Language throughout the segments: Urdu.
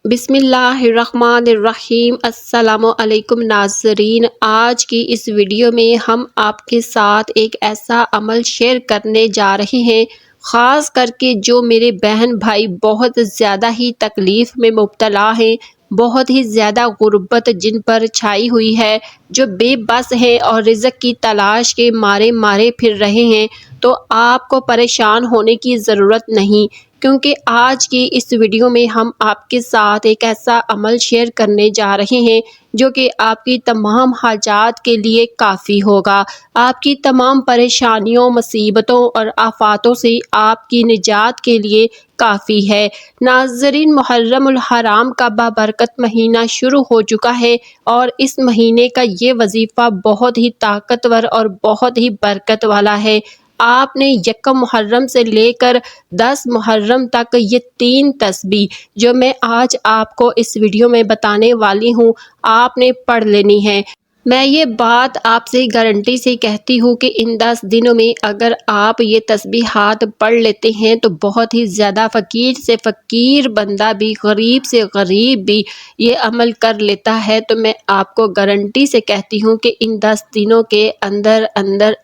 بسم اللہ الرحمن الرحیم۔ السلام علیکم ناظرین، آج کی اس ویڈیو میں ہم آپ کے ساتھ ایک ایسا عمل شیئر کرنے جا رہے ہیں، خاص کر کے جو میرے بہن بھائی بہت زیادہ ہی تکلیف میں مبتلا ہیں، بہت ہی زیادہ غربت جن پر چھائی ہوئی ہے، جو بے بس ہیں اور رزق کی تلاش کے مارے پھر رہے ہیں، تو آپ کو پریشان ہونے کی ضرورت نہیں، کیونکہ آج کی اس ویڈیو میں ہم آپ کے ساتھ ایک ایسا عمل شیئر کرنے جا رہے ہیں جو کہ آپ کی تمام حاجات کے لیے کافی ہوگا، آپ کی تمام پریشانیوں، مصیبتوں اور آفاتوں سے آپ کی نجات کے لیے کافی ہے۔ ناظرین، محرم الحرام کا بابرکت مہینہ شروع ہو چکا ہے اور اس مہینے کا یہ وظیفہ بہت ہی طاقتور اور بہت ہی برکت والا ہے۔ آپ نے یکم محرم سے لے کر 10 محرم تک یہ 3 تسبیح جو میں آج آپ کو اس ویڈیو میں بتانے والی ہوں، آپ نے پڑھ لینی ہے۔ میں یہ بات آپ سے گارنٹی سے کہتی ہوں کہ ان 10 دنوں میں اگر آپ یہ تسبیحات پڑھ لیتے ہیں تو بہت ہی زیادہ فقیر سے فقیر بندہ بھی، غریب سے غریب بھی یہ عمل کر لیتا ہے، تو میں آپ کو گارنٹی سے کہتی ہوں کہ ان 10 دنوں کے اندر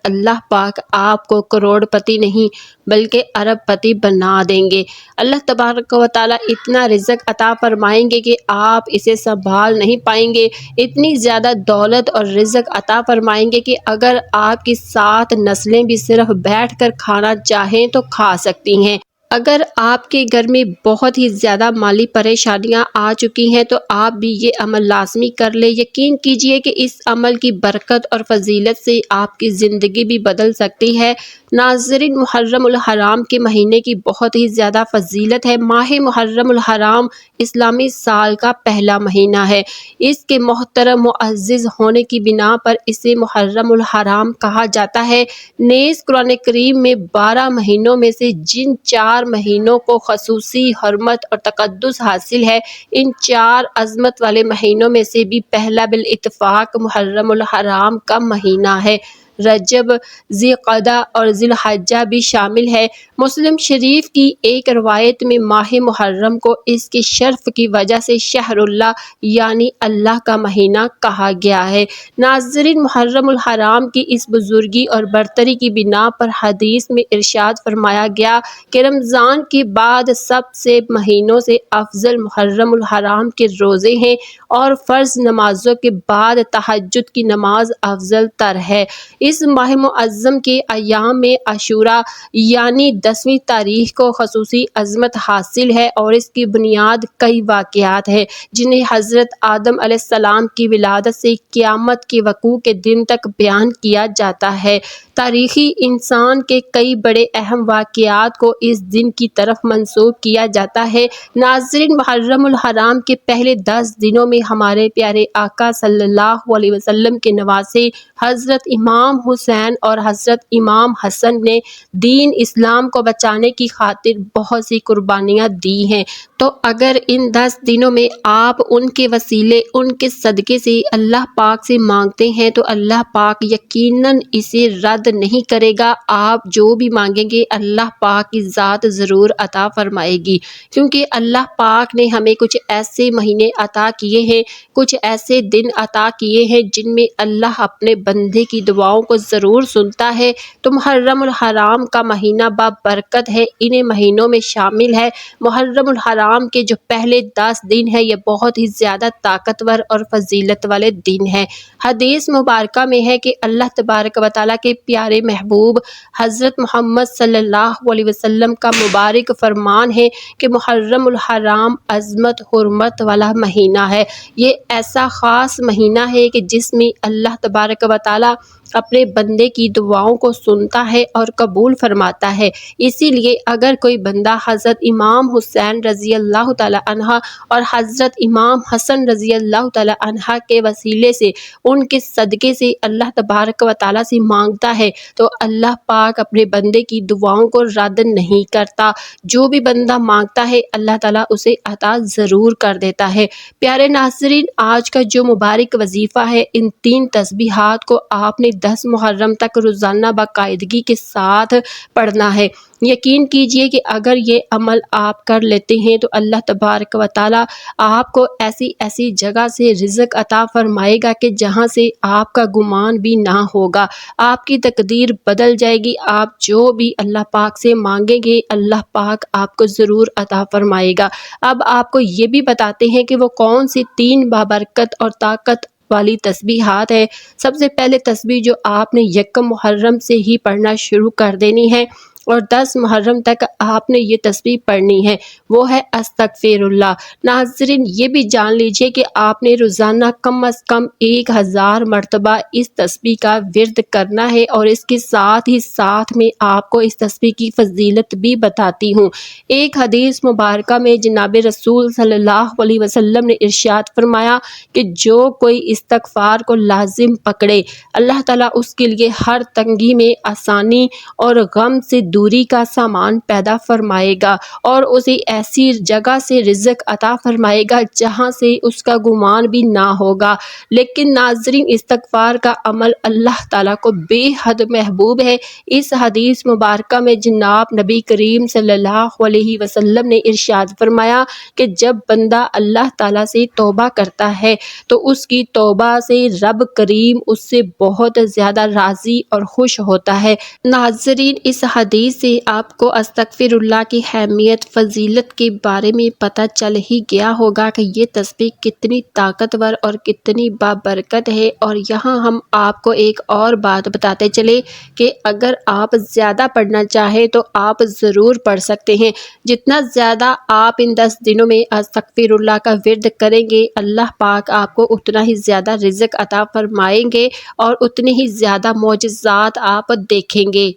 اللہ پاک آپ کو کروڑ پتی نہیں بلکہ ارب پتی بنا دیں گے۔ اللہ تبارک و تعالیٰ اتنا رزق عطا فرمائیں گے کہ آپ اسے سنبھال نہیں پائیں گے، اتنی زیادہ دولت اور رزق عطا فرمائیں گے کہ اگر آپ کی 7 نسلیں بھی صرف بیٹھ کر کھانا چاہیں تو کھا سکتی ہیں۔ اگر آپ کے گھر میں بہت ہی زیادہ مالی پریشانیاں آ چکی ہیں تو آپ بھی یہ عمل لازمی کر لیں۔ یقین کیجئے کہ اس عمل کی برکت اور فضیلت سے آپ کی زندگی بھی بدل سکتی ہے۔ ناظرین، محرم الحرام کے مہینے کی بہت ہی زیادہ فضیلت ہے۔ ماہ محرم الحرام اسلامی سال کا پہلا مہینہ ہے۔ اس کے محترم معزز ہونے کی بنا پر اسے محرم الحرام کہا جاتا ہے۔ نیز قرآن کریم میں 12 مہینوں میں سے جن 4 مہینوں کو خصوصی حرمت اور تقدس حاصل ہے، ان 4 عظمت والے مہینوں میں سے بھی پہلا بالاتفاق محرم الحرام کا مہینہ ہے۔ رجب، ذی القعدہ اور ذی الحجہ بھی شامل ہے۔ مسلم شریف کی ایک روایت میں ماہ محرم کو اس کے شرف کی وجہ سے شہر اللہ یعنی اللہ کا مہینہ کہا گیا ہے۔ ناظرین، محرم الحرام کی اس بزرگی اور برتری کی بنا پر حدیث میں ارشاد فرمایا گیا کہ رمضان کے بعد سب سے مہینوں سے افضل محرم الحرام کے روزے ہیں اور فرض نمازوں کے بعد تہجد کی نماز افضل تر ہے۔ اس ماہ معظم کے ایام میں عاشوراء یعنی 10ویں تاریخ کو خصوصی عظمت حاصل ہے اور اس کی بنیاد کئی واقعات ہیں جنہیں حضرت آدم علیہ السلام کی ولادت سے قیامت کے وقوع کے دن تک بیان کیا جاتا ہے۔ تاریخی انسان کے کئی بڑے اہم واقعات کو اس دن کی طرف منسوب کیا جاتا ہے۔ ناظرین، محرم الحرام کے پہلے 10 دنوں میں ہمارے پیارے آقا صلی اللہ علیہ وسلم کے نواسے حضرت امام حسین اور حضرت امام حسن نے دین اسلام کو بچانے کی خاطر بہت سی قربانیاں دی ہیں، تو اگر ان 10 دنوں میں آپ ان کے وسیلے، ان کے صدقے سے اللہ پاک سے مانگتے ہیں تو اللہ پاک یقیناً اسے رد نہیں کرے گا۔ آپ جو بھی مانگیں گے اللہ پاک کی ذات ضرور عطا فرمائے گی، کیونکہ اللہ پاک نے ہمیں کچھ ایسے مہینے عطا کیے ہیں، کچھ ایسے دن عطا کیے ہیں جن میں اللہ اپنے بندے کی دعاؤں کو ضرور سنتا ہے۔ تو محرم الحرام کا مہینہ بابرکت ہے، انہیں مہینوں میں شامل ہے۔ محرم الحرام کے جو پہلے 10 دن ہیں یہ بہت ہی زیادہ طاقتور اور فضیلت والے دن ہیں۔ حدیث مبارکہ میں ہے کہ اللہ تبارک و تعالیٰ کے پیارے محبوب حضرت محمد صلی اللہ علیہ وسلم کا مبارک فرمان ہے کہ محرم الحرام عظمت حرمت والا مہینہ ہے۔ یہ ایسا خاص مہینہ ہے کہ جس میں اللہ تبارک و تعالیٰ اپنے بندے کی دعاؤں کو سنتا ہے اور قبول فرماتا ہے۔ اسی لیے اگر کوئی بندہ حضرت امام حسین رضی اللہ تعالیٰ عنہ اور حضرت امام حسن رضی اللہ تعالیٰ عنہ کے وسیلے سے، ان کے صدقے سے اللہ تبارک و تعالیٰ سے مانگتا ہے تو اللہ پاک اپنے بندے کی دعاؤں کو رد نہیں کرتا۔ جو بھی بندہ مانگتا ہے اللہ تعالیٰ اسے عطا ضرور کر دیتا ہے۔ پیارے ناظرین، آج کا جو مبارک وظیفہ ہے، ان 3 تسبیحات کو آپ نے 10 10 محرم تک روزانہ باقاعدگی کے ساتھ پڑھنا ہے۔ یقین کیجئے کہ اگر یہ عمل آپ کر لیتے ہیں تو اللہ تبارک و تعالیٰ آپ کو ایسی ایسی جگہ سے رزق عطا فرمائے گا کہ جہاں سے آپ کا گمان بھی نہ ہوگا۔ آپ کی تقدیر بدل جائے گی۔ آپ جو بھی اللہ پاک سے مانگیں گے اللہ پاک آپ کو ضرور عطا فرمائے گا۔ اب آپ کو یہ بھی بتاتے ہیں کہ وہ کون سی 3 بابرکت اور طاقت والی تسبیحات ہے۔ سب سے پہلے تسبیح جو آپ نے یکم محرم سے ہی پڑھنا شروع کر دینی ہے اور 10 محرم تک آپ نے یہ تسبیح پڑھنی ہے، وہ ہے استغفر اللہ۔ ناظرین یہ بھی جان لیجئے کہ آپ نے روزانہ کم از کم 1000 مرتبہ اس تسبیح کا ورد کرنا ہے، اور اس کے ساتھ ہی ساتھ میں آپ کو اس تسبیح کی فضیلت بھی بتاتی ہوں۔ ایک حدیث مبارکہ میں جناب رسول صلی اللہ علیہ وسلم نے ارشاد فرمایا کہ جو کوئی استغفار کو لازم پکڑے اللہ تعالیٰ اس کے لیے ہر تنگی میں آسانی اور غم سے دوری کا سامان پیدا فرمائے گا، اور اسے ایسی جگہ سے رزق عطا فرمائے گا جہاں سے اس کا گمان بھی نہ ہوگا۔ لیکن ناظرین استغفار کا عمل اللہ تعالیٰ کو بے حد محبوب ہے۔ اس حدیث مبارکہ میں جناب نبی کریم صلی اللہ علیہ وسلم نے ارشاد فرمایا کہ جب بندہ اللہ تعالیٰ سے توبہ کرتا ہے تو اس کی توبہ سے رب کریم اس سے بہت زیادہ راضی اور خوش ہوتا ہے۔ ناظرین اس حدیث سے آپ کو استغفر اللہ کی اہمیت فضیلت کے بارے میں پتہ چل ہی گیا ہوگا کہ یہ تسبیح کتنی طاقتور اور کتنی بابرکت ہے۔ اور یہاں ہم آپ کو ایک اور بات بتاتے چلے کہ اگر آپ زیادہ پڑھنا چاہیں تو آپ ضرور پڑھ سکتے ہیں۔ جتنا زیادہ آپ ان 10 دنوں میں استغفر اللہ کا ورد کریں گے اللہ پاک آپ کو اتنا ہی زیادہ رزق عطا فرمائیں گے اور اتنے ہی زیادہ معجزات آپ دیکھیں گے۔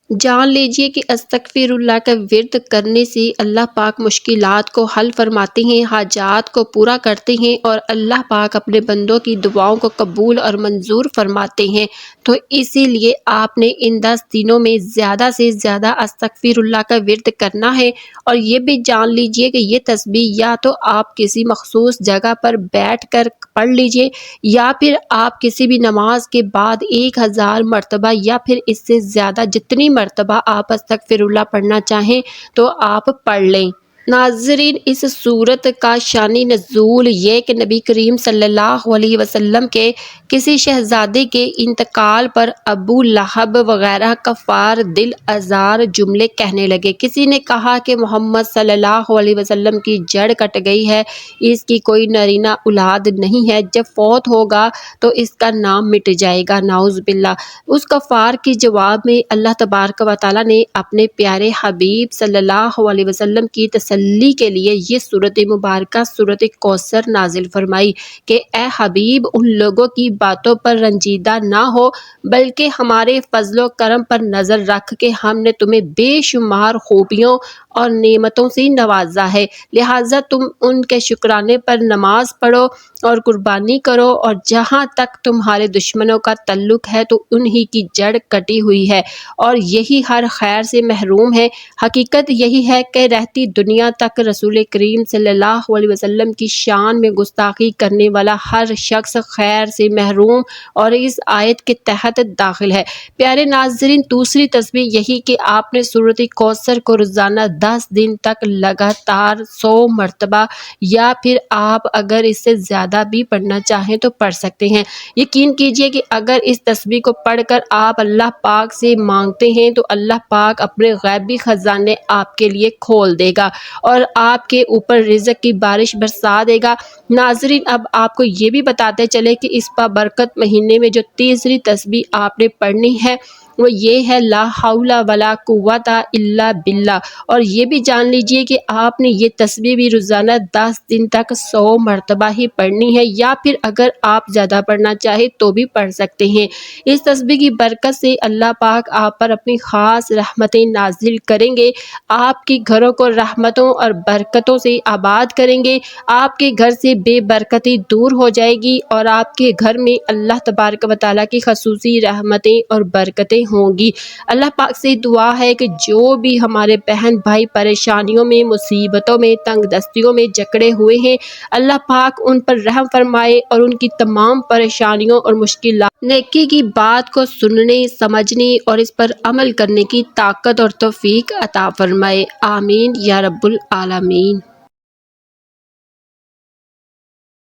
جان لیجئے کہ استغفر اللہ کا ورد کرنے سے اللہ پاک مشکلات کو حل فرماتے ہیں، حاجات کو پورا کرتے ہیں، اور اللہ پاک اپنے بندوں کی دعاؤں کو قبول اور منظور فرماتے ہیں۔ تو اسی لیے آپ نے ان 10 دنوں میں زیادہ سے زیادہ استغفر اللہ کا ورد کرنا ہے۔ اور یہ بھی جان لیجئے کہ یہ تسبیح یا تو آپ کسی مخصوص جگہ پر بیٹھ کر پڑھ لیجئے، یا پھر آپ کسی بھی نماز کے بعد 1000 مرتبہ یا پھر اس سے زیادہ جتنی مرتبہ آپ استغفر اللہ پڑھنا چاہیں تو آپ پڑھ لیں۔ ناظرین اس صورت کا شانی نزول یہ کہ نبی کریم صلی اللہ علیہ وسلم کے کسی شہزادے کے انتقال پر ابو لہب وغیرہ کفار دل آزار جملے کہنے لگے۔ کسی نے کہا کہ محمد صلی اللہ علیہ وسلم کی جڑ کٹ گئی ہے، اس کی کوئی نرینہ اولاد نہیں ہے، جب فوت ہوگا تو اس کا نام مٹ جائے گا، نعوذ باللہ۔ اس کفار کے جواب میں اللہ تبارک و تعالیٰ نے اپنے پیارے حبیب صلی اللہ علیہ وسلم کی تسلی کے لیے یہ سورت مبارکہ سورت کوثر نازل فرمائی کہ اے حبیب ان لوگوں کی باتوں پر رنجیدہ نہ ہو، بلکہ ہمارے فضل و کرم پر نظر رکھ کے ہم نے تمہیں بے شمار خوبیوں اور نعمتوں سے نوازا ہے، لہٰذا تم ان کے شکرانے پر نماز پڑھو اور قربانی کرو، اور جہاں تک تمہارے دشمنوں کا تعلق ہے تو انہی کی جڑ کٹی ہوئی ہے اور یہی ہر خیر سے محروم ہے۔ حقیقت یہی ہے کہ رہتی دنیا تک رسول کریم صلی اللہ علیہ وسلم کی شان میں گستاخی کرنے والا ہر شخص خیر سے محروم اور اس آیت کے تحت داخل ہے۔ پیارے ناظرین دوسری تسبیح یہی کہ آپ نے سورۃ کوثر کو روزانہ 10 دن تک لگاتار 100 مرتبہ یا پھر آپ اگر اس سے زیادہ بھی پڑھنا چاہیں تو پڑھ سکتے ہیں۔ یقین کیجئے کہ اگر اس تسبیح کو پڑھ کر آپ اللہ پاک سے مانگتے ہیں تو اللہ پاک اپنے غیبی خزانے آپ کے لیے کھول دے گا اور آپ کے اوپر رزق کی بارش برسا دے گا۔ ناظرین اب آپ کو یہ بھی بتاتے چلے کہ اس بابرکت مہینے میں جو تیسری تسبیح آپ نے پڑھنی ہے وہ یہ ہے لا حول ولا قوت الا باللہ، اور یہ بھی جان لیجئے کہ آپ نے یہ تسبیح بھی روزانہ 10 دن تک 100 مرتبہ ہی پڑھنی ہے، یا پھر اگر آپ زیادہ پڑھنا چاہے تو بھی پڑھ سکتے ہیں۔ اس تسبیح کی برکت سے اللہ پاک آپ پر اپنی خاص رحمتیں نازل کریں گے، آپ کے گھروں کو رحمتوں اور برکتوں سے آباد کریں گے، آپ کے گھر سے بے برکتی دور ہو جائے گی اور آپ کے گھر میں اللہ تبارک و تعالیٰ کی خصوصی رحمتیں اور برکتیں ہوں گی۔ اللہ پاک سے دعا ہے کہ جو بھی ہمارے بہن بھائی پریشانیوں میں، مصیبتوں میں، تنگ دستیوں میں جکڑے ہوئے ہیں، اللہ پاک ان پر رحم فرمائے اور ان کی تمام پریشانیوں اور مشکلات نیکی کی بات کو سننے، سمجھنے اور اس پر عمل کرنے کی طاقت اور توفیق عطا فرمائے۔ آمین یا رب العالمین۔